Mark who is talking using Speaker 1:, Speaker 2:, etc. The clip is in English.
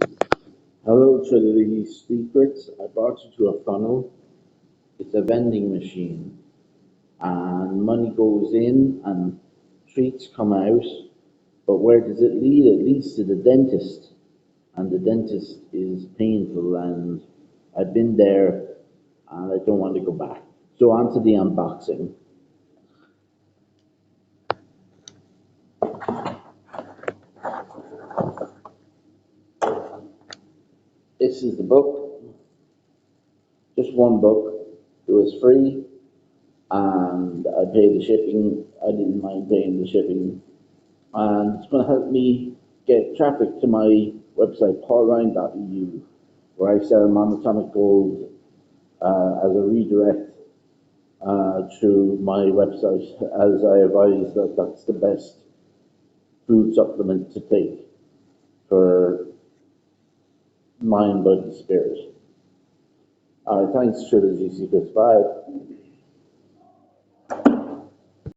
Speaker 1: Hello, Trinity Secrets. I brought you to a funnel. It's a vending machine, and money goes in and treats come out. But where does it lead? It leads to the dentist, and the dentist is painful, and I've been there, and I don't want to go back. So on to the unboxing. This is the book, just one book. It was free, and I paid the shipping. I didn't mind paying the shipping, and it's going to help me get traffic to my website, paulryan.eu, where I sell monatomic gold as a redirect to my website, as I advise that that's the best food supplement to take for mind, body, spirit. Thanks, Trilogy Secrets. Bye.